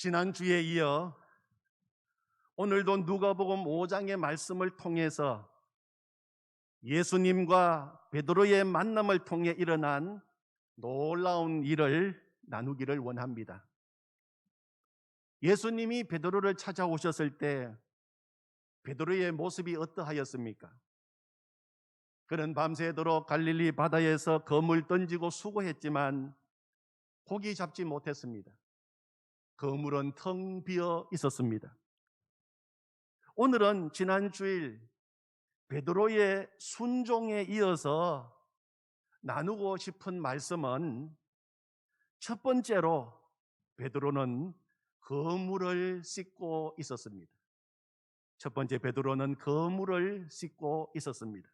지난주에 이어 오늘도 누가복음 5장의 말씀을 통해서 예수님과 베드로의 만남을 통해 일어난 놀라운 일을 나누기를 원합니다. 예수님이 베드로를 찾아오셨을 때 베드로의 모습이 어떠하였습니까? 그는 밤새도록 갈릴리 바다에서 그물 던지고 수고했지만 고기 잡지 못했습니다. 그물은 텅 비어 있었습니다. 오늘은 지난 주일 베드로의 순종에 이어서 나누고 싶은 말씀은 첫 번째로 베드로는 그물을 씻고 있었습니다. 첫 번째, 베드로는 그물을 씻고 있었습니다.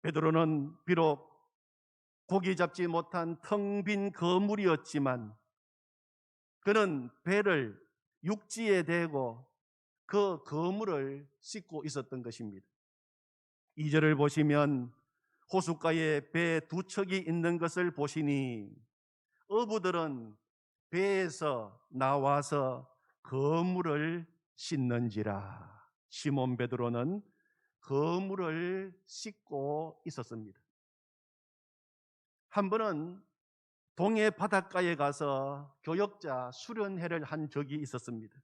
베드로는 비록 고기 잡지 못한 텅 빈 그물이었지만 그는 배를 육지에 대고 그 그물을 씻고 있었던 것입니다. 2절을 보시면 호숫가에 배 두 척이 있는 것을 보시니 어부들은 배에서 나와서 그물을 씻는지라. 시몬 베드로는 그물을 씻고 있었습니다. 한 번은 동해 바닷가에 가서 교역자 수련회를 한 적이 있었습니다.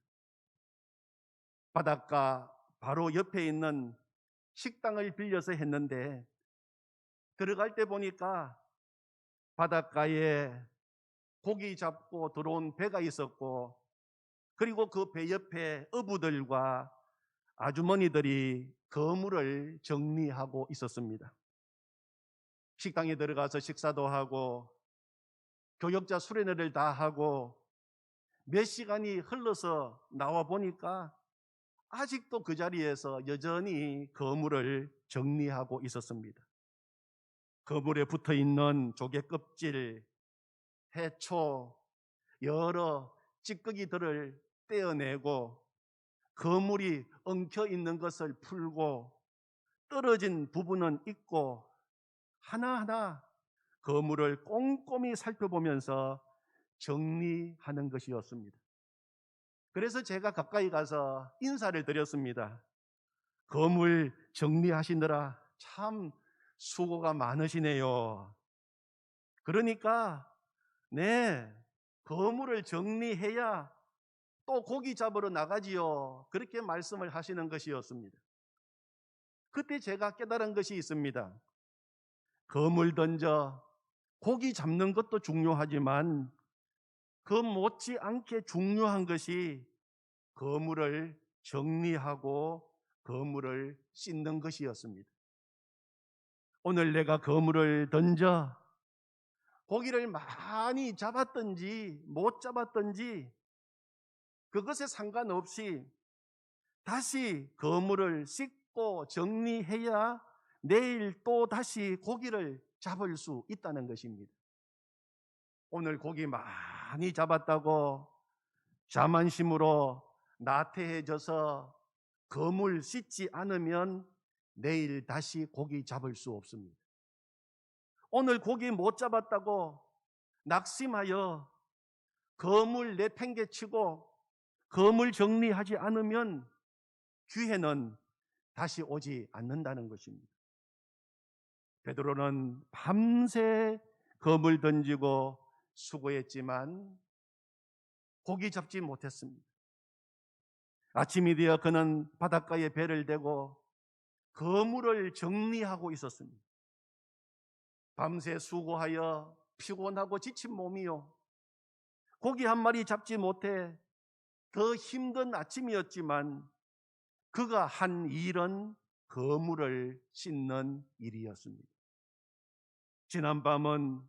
바닷가 바로 옆에 있는 식당을 빌려서 했는데 들어갈 때 보니까 바닷가에 고기 잡고 들어온 배가 있었고 그리고 그 배 옆에 어부들과 아주머니들이 그물을 정리하고 있었습니다. 식당에 들어가서 식사도 하고 교역자 수련회를 다 하고 몇 시간이 흘러서 나와 보니까 아직도 그 자리에서 여전히 그물을 정리하고 있었습니다. 그물에 붙어 있는 조개 껍질, 해초, 여러 찌꺼기들을 떼어내고 그물이 엉켜 있는 것을 풀고 떨어진 부분은 있고 하나하나 그물을 꼼꼼히 살펴보면서 정리하는 것이었습니다. 그래서 제가 가까이 가서 인사를 드렸습니다. 그물 정리하시느라 참 수고가 많으시네요. 그러니까 네, 그물을 정리해야 또 고기 잡으러 나가지요. 그렇게 말씀을 하시는 것이었습니다. 그때 제가 깨달은 것이 있습니다. 그물 던져 고기 잡는 것도 중요하지만 그 못지않게 중요한 것이 그물을 정리하고 그물을 씻는 것이었습니다. 오늘 내가 그물을 던져 고기를 많이 잡았든지 못 잡았든지 그것에 상관없이 다시 그물을 씻고 정리해야 내일 또 다시 고기를 잡을 수 있다는 것입니다. 오늘 고기 많이 잡았다고 자만심으로 나태해져서 그물 씻지 않으면 내일 다시 고기 잡을 수 없습니다. 오늘 고기 못 잡았다고 낙심하여 그물 내팽개치고 그물 정리하지 않으면 기회는 다시 오지 않는다는 것입니다. 베드로는 밤새 그물 던지고 수고했지만 고기 잡지 못했습니다. 아침이 되어 그는 바닷가에 배를 대고 그물을 정리하고 있었습니다. 밤새 수고하여 피곤하고 지친 몸이요, 고기 한 마리 잡지 못해 더 힘든 아침이었지만 그가 한 일은 그물을 씻는 일이었습니다. 지난밤은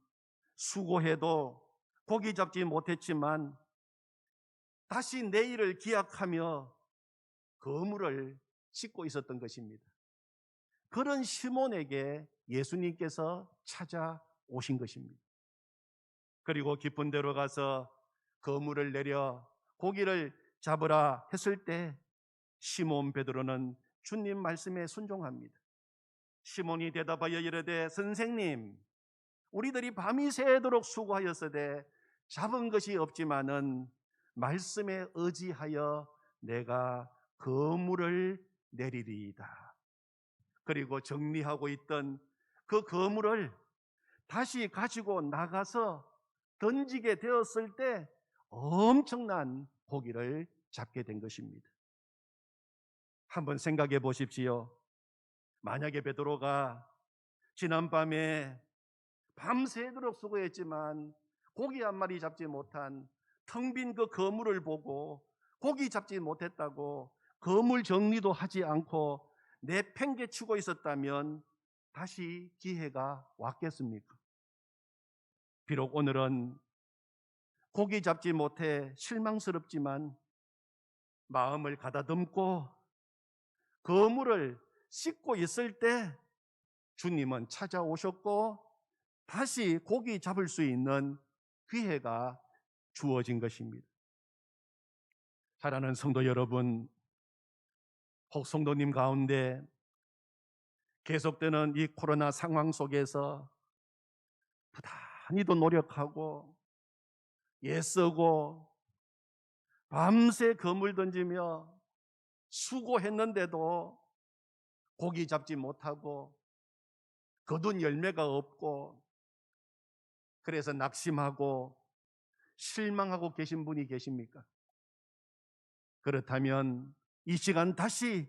수고해도 고기 잡지 못했지만 다시 내일을 기약하며 그물을 씻고 있었던 것입니다. 그런 시몬에게 예수님께서 찾아오신 것입니다. 그리고 깊은 데로 가서 그물을 내려 고기를 잡으라 했을 때 시몬 베드로는 주님 말씀에 순종합니다. 시몬이 대답하여 이르되 선생님, 우리들이 밤이 새도록 수고하였으되 잡은 것이 없지만은 말씀에 의지하여 내가 거물을 내리리이다. 그리고 정리하고 있던 그 거물을 다시 가지고 나가서 던지게 되었을 때 엄청난 고기를 잡게 된 것입니다. 한번 생각해 보십시오. 만약에 베드로가 지난밤에 밤새도록 수고했지만 고기 한 마리 잡지 못한 텅 빈 그 그물을 보고 고기 잡지 못했다고 그물 정리도 하지 않고 내팽개치고 있었다면 다시 기회가 왔겠습니까? 비록 오늘은 고기 잡지 못해 실망스럽지만 마음을 가다듬고 그물을 씻고 있을 때 주님은 찾아오셨고 다시 고기 잡을 수 있는 기회가 주어진 것입니다. 사랑하는 성도 여러분, 혹 성도님 가운데 계속되는 이 코로나 상황 속에서 부단히도 노력하고 애쓰고 밤새 그물 던지며 수고했는데도 고기 잡지 못하고 거둔 열매가 없고 그래서 낙심하고 실망하고 계신 분이 계십니까? 그렇다면 이 시간 다시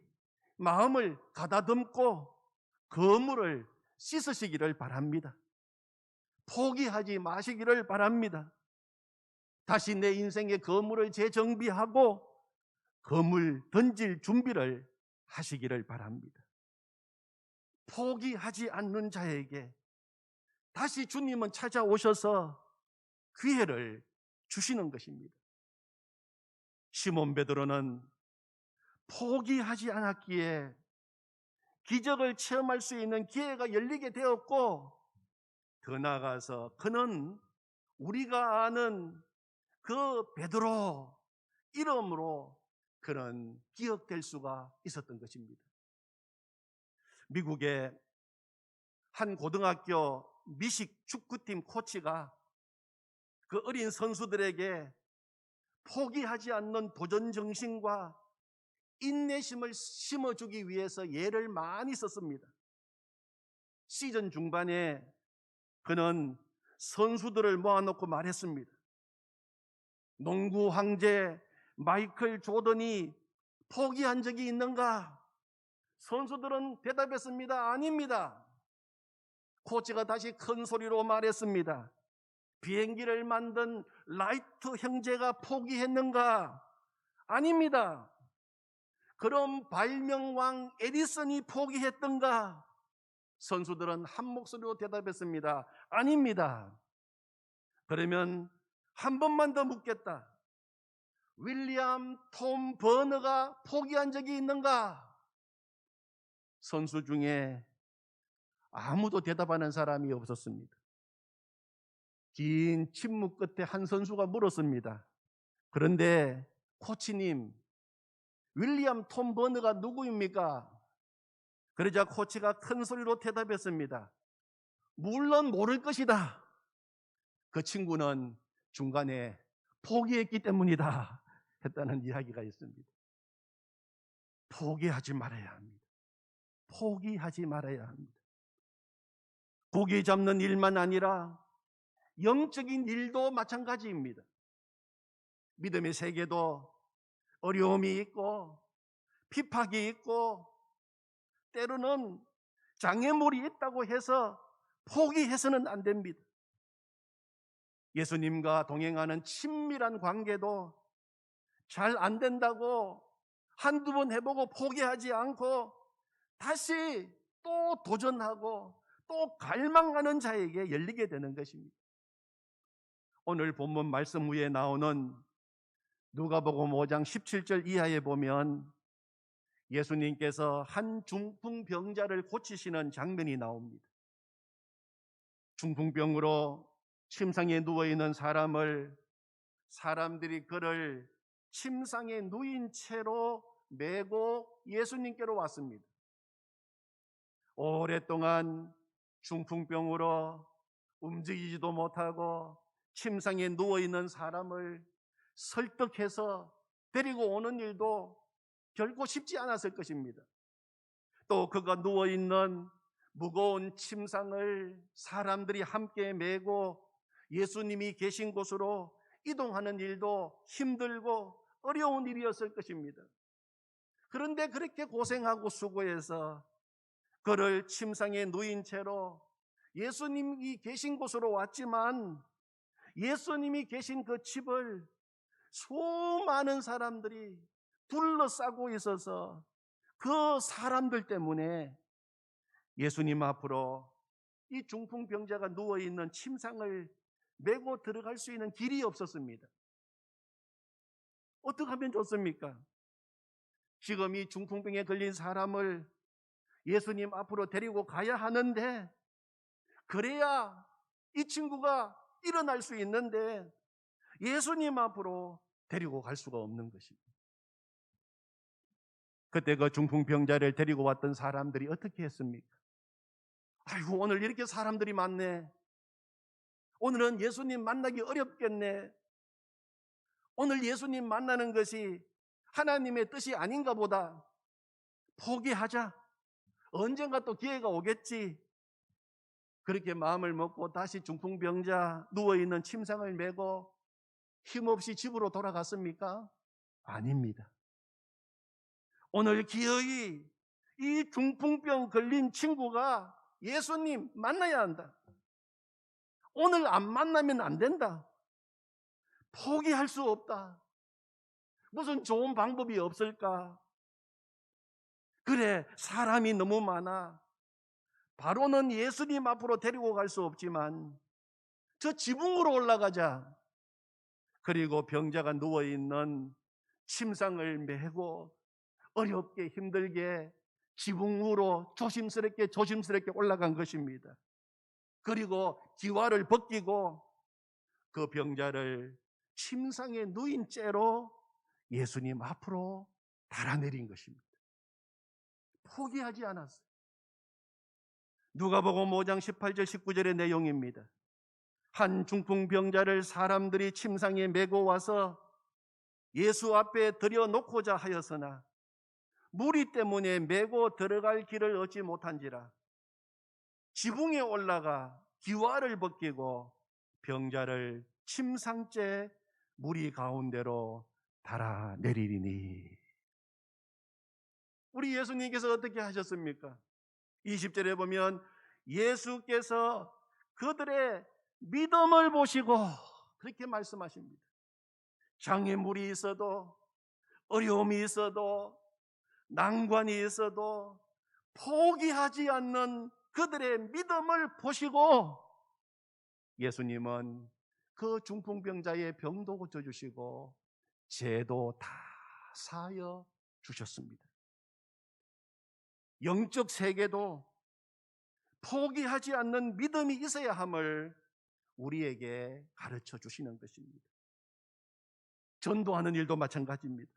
마음을 가다듬고 그물을 씻으시기를 바랍니다. 포기하지 마시기를 바랍니다. 다시 내 인생의 그물을 재정비하고 그물 던질 준비를 하시기를 바랍니다. 포기하지 않는 자에게 다시 주님은 찾아오셔서 기회를 주시는 것입니다. 시몬 베드로는 포기하지 않았기에 기적을 체험할 수 있는 기회가 열리게 되었고, 더 나아가서 그는 우리가 아는 그 베드로 이름으로 그는 기억될 수가 있었던 것입니다. 미국의 한 고등학교 미식 축구팀 코치가 그 어린 선수들에게 포기하지 않는 도전 정신과 인내심을 심어주기 위해서 예를 많이 썼습니다. 시즌 중반에 그는 선수들을 모아놓고 말했습니다. 농구 황제 마이클 조던이 포기한 적이 있는가? 선수들은 대답했습니다. 아닙니다. 코치가 다시 큰 소리로 말했습니다. 비행기를 만든 라이트 형제가 포기했는가? 아닙니다. 그럼 발명왕 에디슨이 포기했던가? 선수들은 한 목소리로 대답했습니다. 아닙니다. 그러면 한 번만 더 묻겠다. 윌리엄 톰 버너가 포기한 적이 있는가? 선수 중에 아무도 대답하는 사람이 없었습니다. 긴 침묵 끝에 한 선수가 물었습니다. 그런데 코치님, 윌리엄 톰 버너가 누구입니까? 그러자 코치가 큰 소리로 대답했습니다. 물론 모를 것이다. 그 친구는 중간에 포기했기 때문이다 했다는 이야기가 있습니다. 포기하지 말아야 합니다. 포기하지 말아야 합니다. 고기 잡는 일만 아니라 영적인 일도 마찬가지입니다. 믿음의 세계도 어려움이 있고 핍박이 있고 때로는 장애물이 있다고 해서 포기해서는 안 됩니다. 예수님과 동행하는 친밀한 관계도 잘 안 된다고 한두 번 해보고 포기하지 않고 다시 또 도전하고 또 갈망하는 자에게 열리게 되는 것입니다. 오늘 본문 말씀 위에 나오는 누가복음 5장 17절 이하에 보면 예수님께서 한 중풍병자를 고치시는 장면이 나옵니다. 중풍병으로 침상에 누워있는 사람들이 그를 침상에 누인 채로 메고 예수님께로 왔습니다. 오랫동안 중풍병으로 움직이지도 못하고 침상에 누워있는 사람을 설득해서 데리고 오는 일도 결코 쉽지 않았을 것입니다. 또 그가 누워있는 무거운 침상을 사람들이 함께 메고 예수님이 계신 곳으로 이동하는 일도 힘들고 어려운 일이었을 것입니다. 그런데 그렇게 고생하고 수고해서 그를 침상에 누인 채로 예수님이 계신 곳으로 왔지만 예수님이 계신 그 집을 수많은 사람들이 둘러싸고 있어서 그 사람들 때문에 예수님 앞으로 이 중풍병자가 누워있는 침상을 메고 들어갈 수 있는 길이 없었습니다. 어떻게 하면 좋습니까? 지금 이 중풍병에 걸린 사람을 예수님 앞으로 데리고 가야 하는데, 그래야 이 친구가 일어날 수 있는데 예수님 앞으로 데리고 갈 수가 없는 것입니다. 그때 그 중풍병자를 데리고 왔던 사람들이 어떻게 했습니까? 아이고, 오늘 이렇게 사람들이 많네. 오늘은 예수님 만나기 어렵겠네. 오늘 예수님 만나는 것이 하나님의 뜻이 아닌가 보다. 포기하자. 언젠가 또 기회가 오겠지. 그렇게 마음을 먹고 다시 중풍병자 누워있는 침상을 메고 힘없이 집으로 돌아갔습니까? 아닙니다. 오늘 기어이 이 중풍병 걸린 친구가 예수님 만나야 한다. 오늘 안 만나면 안 된다. 포기할 수 없다. 무슨 좋은 방법이 없을까? 그래, 사람이 너무 많아. 바로는 예수님 앞으로 데리고 갈 수 없지만 저 지붕으로 올라가자. 그리고 병자가 누워있는 침상을 메고 어렵게 힘들게 지붕으로 조심스럽게 올라간 것입니다. 그리고 기와를 벗기고 그 병자를 침상에 누인 채로 예수님 앞으로 달아내린 것입니다. 포기하지 않았어요. 누가복음 5장 18절 19절의 내용입니다. 한 중풍병자를 사람들이 침상에 메고 와서 예수 앞에 들여놓고자 하였으나 무리 때문에 메고 들어갈 길을 얻지 못한지라 지붕에 올라가 기와를 벗기고 병자를 침상째 무리 가운데로 달아내리니. 우리 예수님께서 어떻게 하셨습니까? 20절에 보면 예수께서 그들의 믿음을 보시고 그렇게 말씀하십니다. 장애물이 있어도, 어려움이 있어도, 난관이 있어도 포기하지 않는 그들의 믿음을 보시고 예수님은 그 중풍병자의 병도 고쳐주시고 죄도 다 사하여 주셨습니다. 영적 세계도 포기하지 않는 믿음이 있어야 함을 우리에게 가르쳐 주시는 것입니다. 전도하는 일도 마찬가지입니다.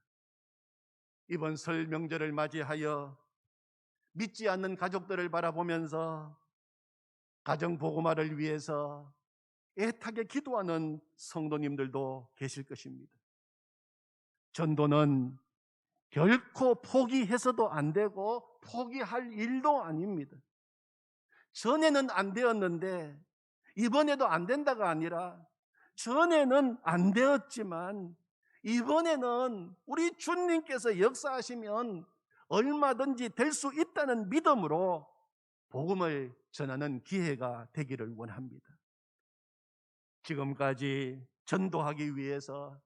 이번 설 명절을 맞이하여 믿지 않는 가족들을 바라보면서 가정 복음화를 위해서 애타게 기도하는 성도님들도 계실 것입니다. 전도는 결코 포기해서도 안 되고 포기할 일도 아닙니다. 전에는 안 되었는데 이번에도 안 된다가 아니라 전에는 안 되었지만 이번에는 우리 주님께서 역사하시면 얼마든지 될 수 있다는 믿음으로 복음을 전하는 기회가 되기를 원합니다. 지금까지 전도하기 위해서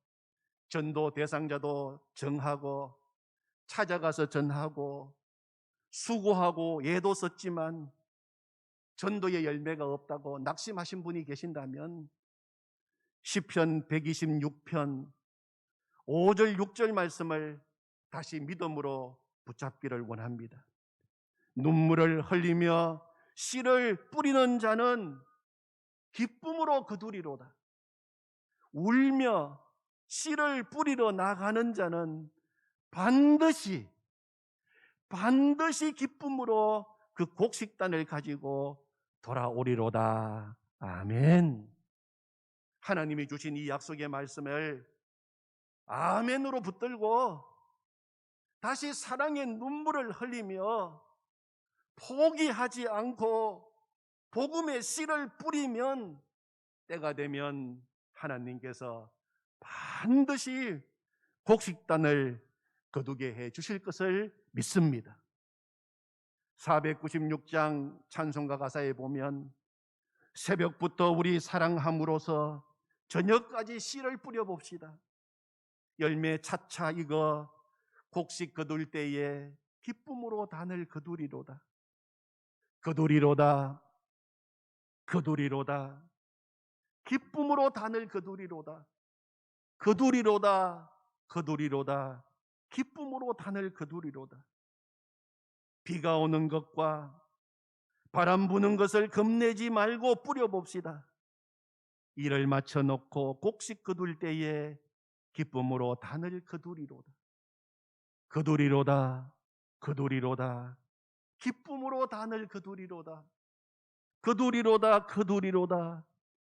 전도 대상자도 정하고 찾아가서 전하고 수고하고 예도 썼지만 전도의 열매가 없다고 낙심하신 분이 계신다면 시편 126편 5절 6절 말씀을 다시 믿음으로 붙잡기를 원합니다. 눈물을 흘리며 씨를 뿌리는 자는 기쁨으로 거두리로다. 울며 씨를 뿌리러 나가는 자는 반드시 기쁨으로 그 곡식단을 가지고 돌아오리로다. 아멘. 하나님이 주신 이 약속의 말씀을 아멘으로 붙들고 다시 사랑의 눈물을 흘리며 포기하지 않고 복음의 씨를 뿌리면 때가 되면 하나님께서 반드시 곡식단을 거두게 해 주실 것을 믿습니다. 496장 찬송가 가사에 보면 새벽부터 우리 사랑함으로써 저녁까지 씨를 뿌려봅시다. 열매 차차 익어 곡식 거둘 때에 기쁨으로 단을 거두리로다. 거두리로다. 거두리로다. 기쁨으로 단을 거두리로다. 거두리로다. 거두리로다. 기쁨으로 단을 거두리로다. 비가 오는 것과 바람 부는 것을 겁내지 말고 뿌려봅시다. 일을 마쳐놓고 곡식 거둘 때에 기쁨으로 단을 거두리로다. 거두리로다. 거두리로다. 기쁨으로 단을 거두리로다. 거두리로다. 거두리로다.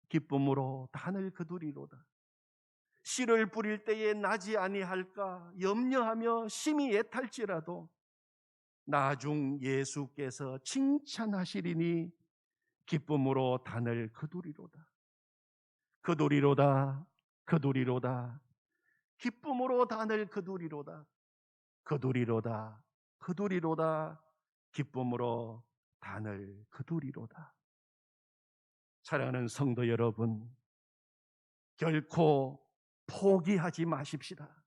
기쁨으로 단을 거두리로다. 씨를 뿌릴 때에 나지 아니할까 염려하며 심히 애탈지라도 나중 예수께서 칭찬하시리니 기쁨으로 단을 거두리로다. 거두리로다. 거두리로다. 기쁨으로 단을 거두리로다. 거두리로다. 거두리로다. 기쁨으로 단을 거두리로다. 사랑하는 성도 여러분, 결코 포기하지 마십시다.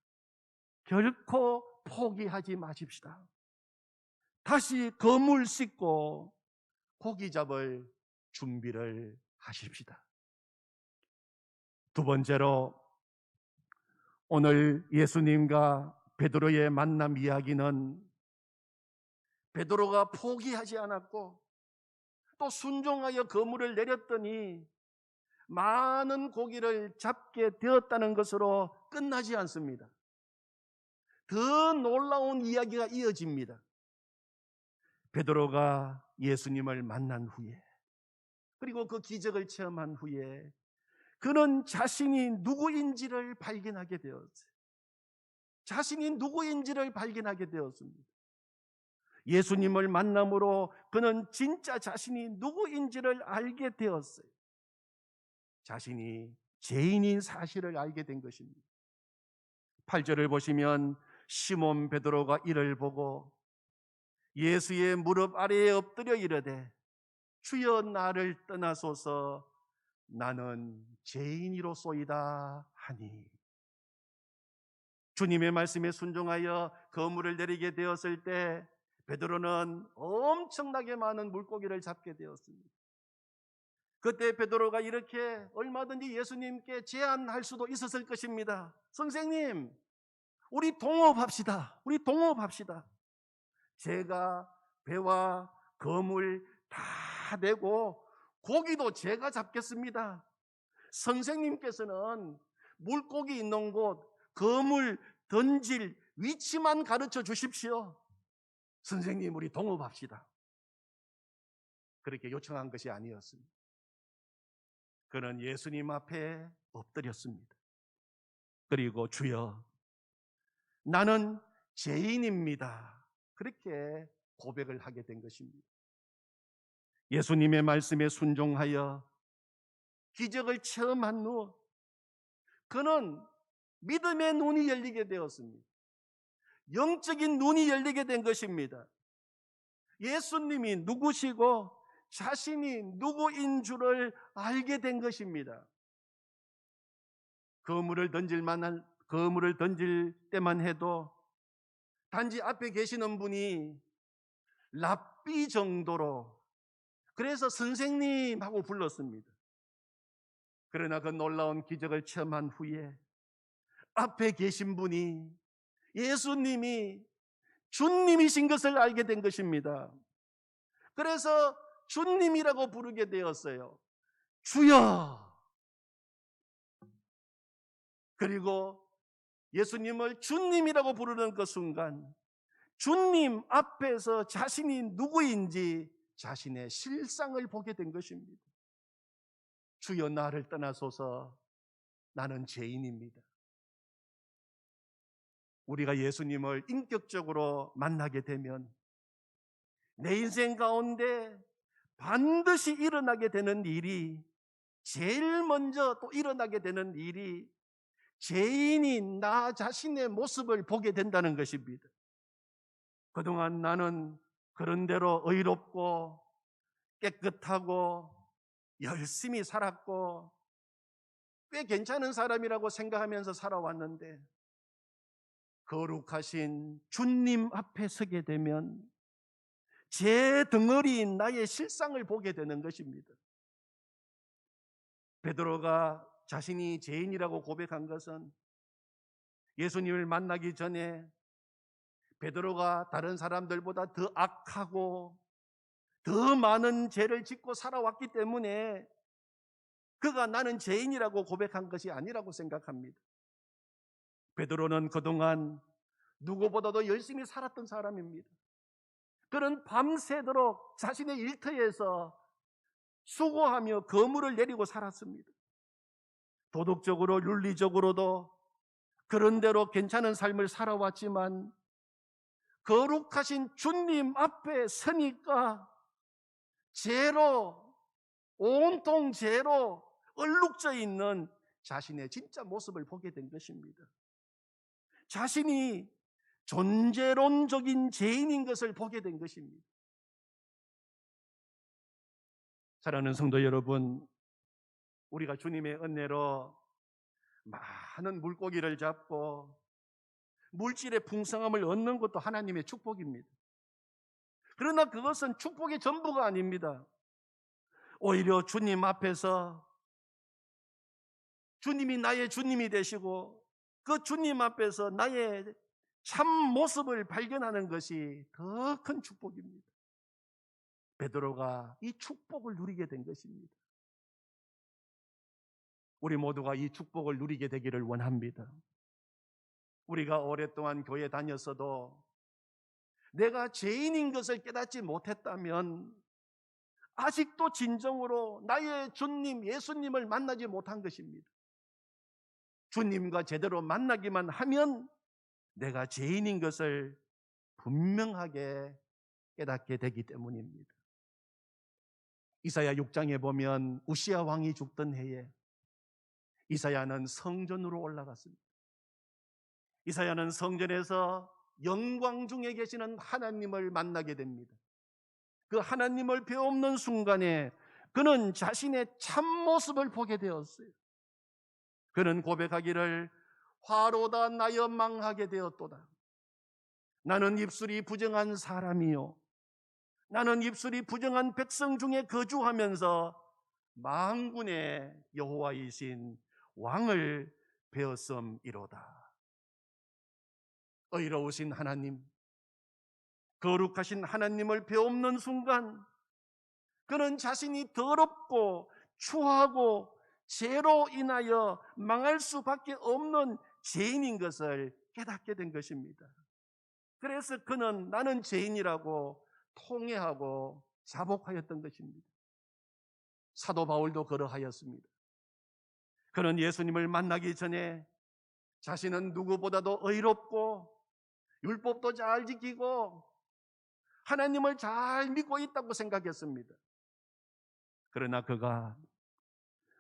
결코 포기하지 마십시다. 다시 그물 씻고 고기 잡을 준비를 하십시다. 두 번째로 오늘 예수님과 베드로의 만남 이야기는 베드로가 포기하지 않았고 또 순종하여 그물을 내렸더니 많은 고기를 잡게 되었다는 것으로 끝나지 않습니다. 더 놀라운 이야기가 이어집니다. 베드로가 예수님을 만난 후에 그리고 그 기적을 체험한 후에 그는 자신이 누구인지를 발견하게 되었어요. 자신이 누구인지를 발견하게 되었습니다. 예수님을 만남으로 그는 진짜 자신이 누구인지를 알게 되었어요. 자신이 죄인인 사실을 알게 된 것입니다. 8절을 보시면 시몬 베드로가 이를 보고 예수의 무릎 아래에 엎드려 이르되 주여 나를 떠나소서 나는 죄인이로소이다 하니. 주님의 말씀에 순종하여 그물을 내리게 되었을 때 베드로는 엄청나게 많은 물고기를 잡게 되었습니다. 그때 베드로가 이렇게 얼마든지 예수님께 제안할 수도 있었을 것입니다. 선생님, 우리 동업합시다. 우리 동업합시다. 제가 배와 그물 다 대고 고기도 제가 잡겠습니다. 선생님께서는 물고기 있는 곳, 그물 던질 위치만 가르쳐 주십시오. 선생님, 우리 동업합시다. 그렇게 요청한 것이 아니었습니다. 그는 예수님 앞에 엎드렸습니다. 그리고 주여, 나는 죄인입니다. 그렇게 고백을 하게 된 것입니다. 예수님의 말씀에 순종하여 기적을 체험한 후 그는 믿음의 눈이 열리게 되었습니다. 영적인 눈이 열리게 된 것입니다. 예수님이 누구시고 자신이 누구인 줄을 알게 된 것입니다. 그물을 던질 때만 해도 단지 앞에 계시는 분이 랍비 정도로, 그래서 선생님 하고 불렀습니다. 그러나 그 놀라운 기적을 체험한 후에 앞에 계신 분이 예수님이 주님이신 것을 알게 된 것입니다. 그래서 주님이라고 부르게 되었어요. 주여. 그리고 예수님을 주님이라고 부르는 그 순간 주님 앞에서 자신이 누구인지 자신의 실상을 보게 된 것입니다. 주여 나를 떠나소서 나는 죄인입니다. 우리가 예수님을 인격적으로 만나게 되면 내 인생 가운데 반드시 일어나게 되는 일이, 제일 먼저 또 일어나게 되는 일이 죄인인 나 자신의 모습을 보게 된다는 것입니다. 그동안 나는 그런 대로 의롭고 깨끗하고 열심히 살았고 꽤 괜찮은 사람이라고 생각하면서 살아왔는데, 거룩하신 주님 앞에 서게 되면 제 덩어리인 나의 실상을 보게 되는 것입니다. 베드로가 자신이 죄인이라고 고백한 것은 예수님을 만나기 전에 베드로가 다른 사람들보다 더 악하고 더 많은 죄를 짓고 살아왔기 때문에 그가 나는 죄인이라고 고백한 것이 아니라고 생각합니다. 베드로는 그동안 누구보다도 열심히 살았던 사람입니다. 그는 밤새도록 자신의 일터에서 수고하며 거물을 내리고 살았습니다. 도덕적으로 윤리적으로도 그런대로 괜찮은 삶을 살아왔지만 거룩하신 주님 앞에 서니까 죄로, 온통 죄로 얼룩져 있는 자신의 진짜 모습을 보게 된 것입니다. 자신이 존재론적인 죄인인 것을 보게 된 것입니다. 사랑하는 성도 여러분, 우리가 주님의 은혜로 많은 물고기를 잡고 물질의 풍성함을 얻는 것도 하나님의 축복입니다. 그러나 그것은 축복의 전부가 아닙니다. 오히려 주님 앞에서 주님이 나의 주님이 되시고 그 주님 앞에서 나의 참 모습을 발견하는 것이 더 큰 축복입니다. 베드로가 이 축복을 누리게 된 것입니다. 우리 모두가 이 축복을 누리게 되기를 원합니다. 우리가 오랫동안 교회 다녔어도 내가 죄인인 것을 깨닫지 못했다면 아직도 진정으로 나의 주님 예수님을 만나지 못한 것입니다. 주님과 제대로 만나기만 하면 내가 죄인인 것을 분명하게 깨닫게 되기 때문입니다. 이사야 6장에 보면 우시야 왕이 죽던 해에 이사야는 성전으로 올라갔습니다. 이사야는 성전에서 영광 중에 계시는 하나님을 만나게 됩니다. 그 하나님을 배움는 순간에 그는 자신의 참모습을 보게 되었어요. 그는 고백하기를 화로다 나여 망하게 되었도다. 나는 입술이 부정한 사람이요 나는 입술이 부정한 백성 중에 거주하면서 만군의 여호와이신 왕을 배웠음이로다. 의로우신 하나님, 거룩하신 하나님을 배움는 순간 그는 자신이 더럽고 추하고 죄로 인하여 망할 수밖에 없는 죄인인 것을 깨닫게 된 것입니다. 그래서 그는 나는 죄인이라고 통회하고 자복하였던 것입니다. 사도 바울도 그러하였습니다. 그는 예수님을 만나기 전에 자신은 누구보다도 의롭고 율법도 잘 지키고 하나님을 잘 믿고 있다고 생각했습니다. 그러나 그가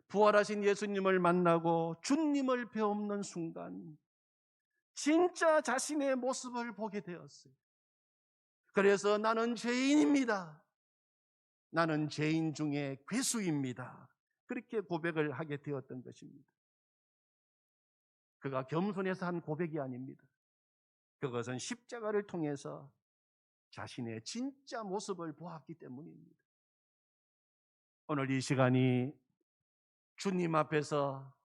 부활하신 예수님을 만나고 주님을 배움는 순간 진짜 자신의 모습을 보게 되었어요. 그래서 나는 죄인입니다. 나는 죄인 중에 괴수입니다. 그렇게 고백을 하게 되었던 것입니다. 그가 겸손해서 한 고백이 아닙니다. 그것은 십자가를 통해서 자신의 진짜 모습을 보았기 때문입니다. 오늘 이 시간이 주님 앞에서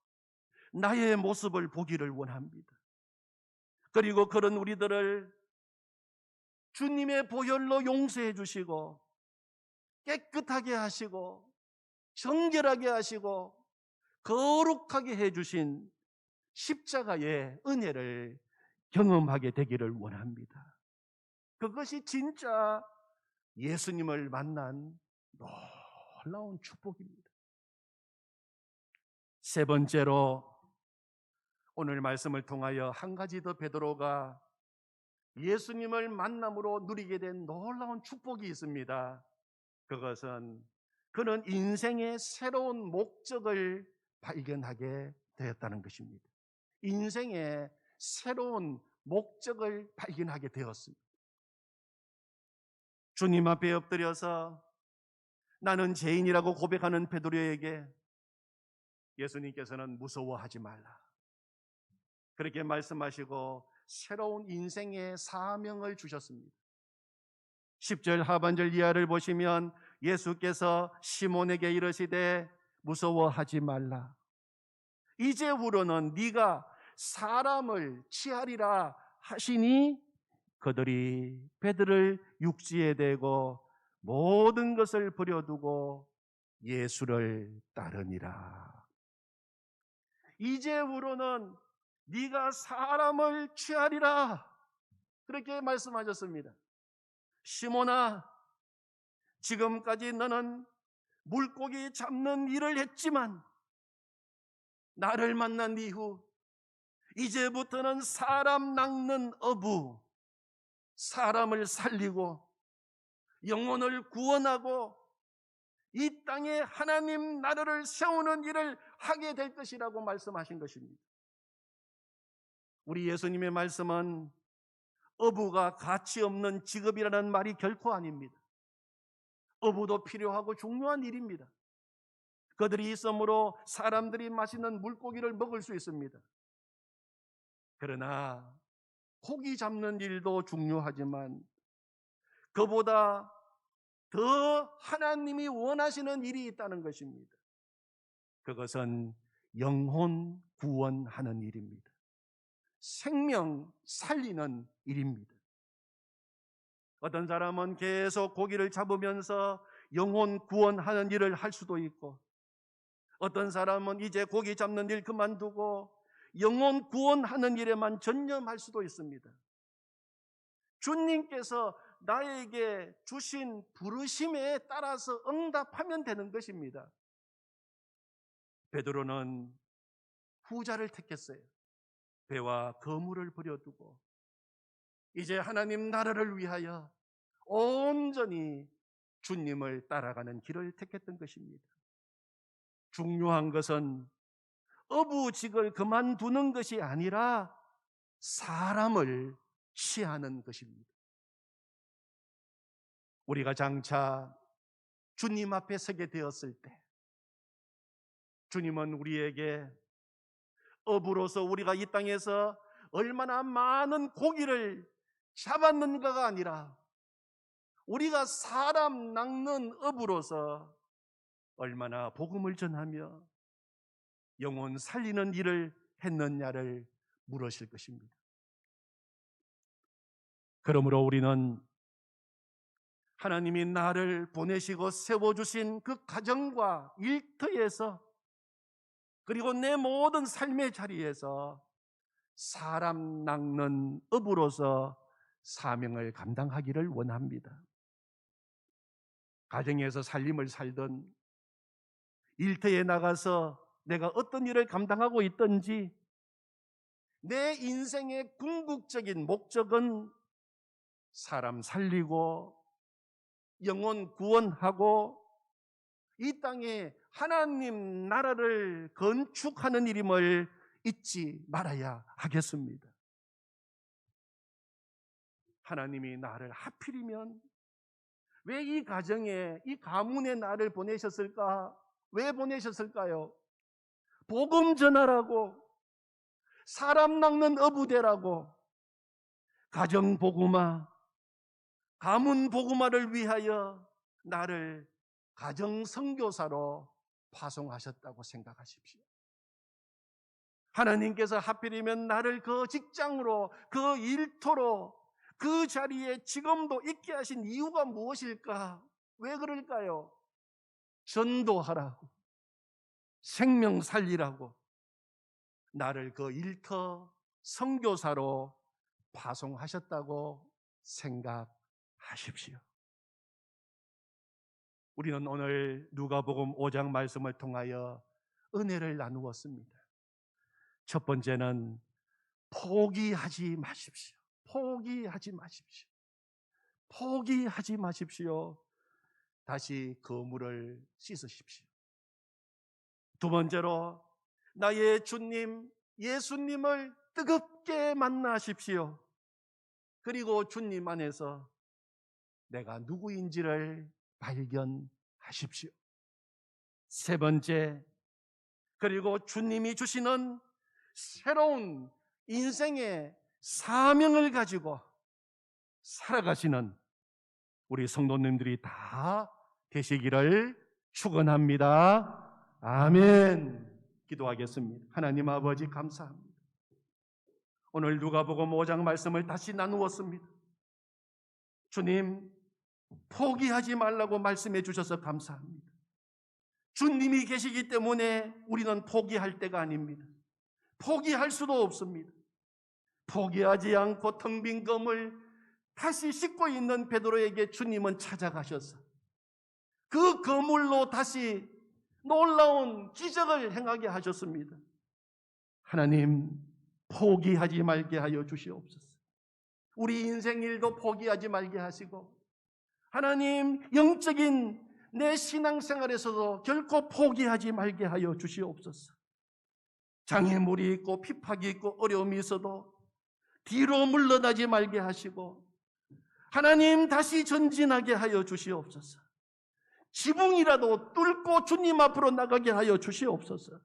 나의 모습을 보기를 원합니다. 그리고 그런 우리들을 주님의 보혈로 용서해 주시고 깨끗하게 하시고 정결하게 하시고 거룩하게 해주신 십자가의 은혜를 경험하게 되기를 원합니다. 그것이 진짜 예수님을 만난 놀라운 축복입니다. 세 번째로 오늘 말씀을 통하여 한 가지 더 베드로가 예수님을 만남으로 누리게 된 놀라운 축복이 있습니다. 그것은 그는 인생의 새로운 목적을 발견하게 되었다는 것입니다. 인생의 새로운 목적을 발견하게 되었습니다. 주님 앞에 엎드려서 나는 죄인이라고 고백하는 베드로에게 예수님께서는 무서워하지 말라, 그렇게 말씀하시고 새로운 인생의 사명을 주셨습니다. 10절 하반절 이하를 보시면 예수께서 시몬에게 이르시되 무서워하지 말라, 이제후로는 네가 사람을 취하리라 하시니 그들이 배들을 육지에 대고 모든 것을 버려두고 예수를 따르니라. 이제후로는 네가 사람을 취하리라, 그렇게 말씀하셨습니다. 시몬아, 지금까지 너는 물고기 잡는 일을 했지만 나를 만난 이후 이제부터는 사람 낚는 어부, 사람을 살리고 영혼을 구원하고 이 땅에 하나님 나라를 세우는 일을 하게 될 것이라고 말씀하신 것입니다. 우리 예수님의 말씀은 어부가 가치 없는 직업이라는 말이 결코 아닙니다. 어부도 필요하고 중요한 일입니다. 그들이 있으므로 사람들이 맛있는 물고기를 먹을 수 있습니다. 그러나 고기 잡는 일도 중요하지만 그보다 더 하나님이 원하시는 일이 있다는 것입니다. 그것은 영혼 구원하는 일입니다. 생명 살리는 일입니다. 어떤 사람은 계속 고기를 잡으면서 영혼 구원하는 일을 할 수도 있고, 어떤 사람은 이제 고기 잡는 일 그만두고 영혼 구원하는 일에만 전념할 수도 있습니다. 주님께서 나에게 주신 부르심에 따라서 응답하면 되는 것입니다. 베드로는 후자를 택했어요. 배와 그물을 버려두고 이제 하나님 나라를 위하여 온전히 주님을 따라가는 길을 택했던 것입니다. 중요한 것은 어부직을 그만두는 것이 아니라 사람을 취하는 것입니다. 우리가 장차 주님 앞에 서게 되었을 때 주님은 우리에게 어부로서 우리가 이 땅에서 얼마나 많은 고기를 잡았는가가 아니라 우리가 사람 낚는 어부로서 얼마나 복음을 전하며 영혼 살리는 일을 했느냐를 물으실 것입니다. 그러므로 우리는 하나님이 나를 보내시고 세워주신 그 가정과 일터에서 그리고 내 모든 삶의 자리에서 사람 낚는 어부로서 사명을 감당하기를 원합니다. 가정에서 살림을 살든 일터에 나가서 내가 어떤 일을 감당하고 있든지 내 인생의 궁극적인 목적은 사람 살리고 영혼 구원하고 이 땅에 하나님 나라를 건축하는 일임을 잊지 말아야 하겠습니다. 하나님이 나를 하필이면 왜 이 가정에, 이 가문에 나를 보내셨을까? 왜 보내셨을까요? 복음 전하라고, 사람 낚는 어부되라고, 가정 복음화, 가문 복음화를 위하여 나를 가정 선교사로 파송하셨다고 생각하십시오. 하나님께서 하필이면 나를 그 직장으로, 그 일터로, 그 자리에 지금도 있게 하신 이유가 무엇일까? 왜 그럴까요? 전도하라고, 생명 살리라고 나를 그 일터 선교사로 파송하셨다고 생각하십시오. 우리는 오늘 누가복음 5장 말씀을 통하여 은혜를 나누었습니다. 첫 번째는 포기하지 마십시오. 포기하지 마십시오. 포기하지 마십시오. 다시 그물을 씻으십시오. 두 번째로 나의 주님 예수님을 뜨겁게 만나십시오. 그리고 주님 안에서 내가 누구인지를 발견하십시오. 세 번째, 그리고 주님이 주시는 새로운 인생의 사명을 가지고 살아가시는 우리 성도님들이 다 되시기를 축원합니다. 아멘. 기도하겠습니다. 하나님 아버지 감사합니다. 오늘 누가복음 5장 말씀을 다시 나누었습니다. 주님, 포기하지 말라고 말씀해 주셔서 감사합니다. 주님이 계시기 때문에 우리는 포기할 때가 아닙니다. 포기할 수도 없습니다. 포기하지 않고 텅 빈 검을 다시 씻고 있는 베드로에게 주님은 찾아가셔서 그 그물로 다시 놀라운 기적을 행하게 하셨습니다. 하나님, 포기하지 말게 하여 주시옵소서. 우리 인생 일도 포기하지 말게 하시고, 하나님, 영적인 내 신앙생활에서도 결코 포기하지 말게 하여 주시옵소서. 장애물이 있고 핍박이 있고 어려움이 있어도 뒤로 물러나지 말게 하시고, 하나님 다시 전진하게 하여 주시옵소서. 지붕이라도 뚫고 주님 앞으로 나가게 하여 주시옵소서.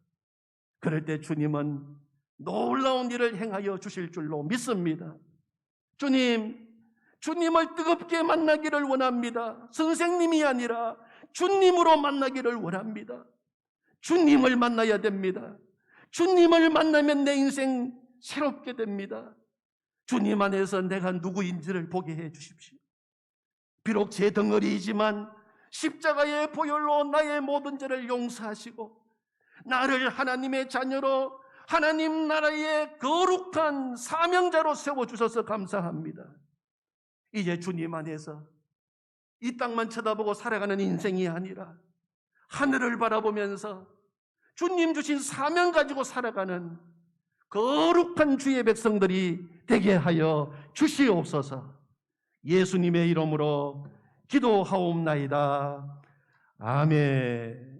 그럴 때 주님은 놀라운 일을 행하여 주실 줄로 믿습니다. 주님, 주님을 뜨겁게 만나기를 원합니다. 선생님이 아니라 주님으로 만나기를 원합니다. 주님을 만나야 됩니다. 주님을 만나면 내 인생 새롭게 됩니다. 주님 안에서 내가 누구인지를 보게 해 주십시오. 비록 제 덩어리이지만 십자가의 보혈로 나의 모든 죄를 용서하시고 나를 하나님의 자녀로 하나님 나라의 거룩한 사명자로 세워주셔서 감사합니다. 이제 주님 안에서 이 땅만 쳐다보고 살아가는 인생이 아니라 하늘을 바라보면서 주님 주신 사명 가지고 살아가는 거룩한 주의 백성들이 되게 하여 주시옵소서. 예수님의 이름으로 기도하옵나이다. 아멘.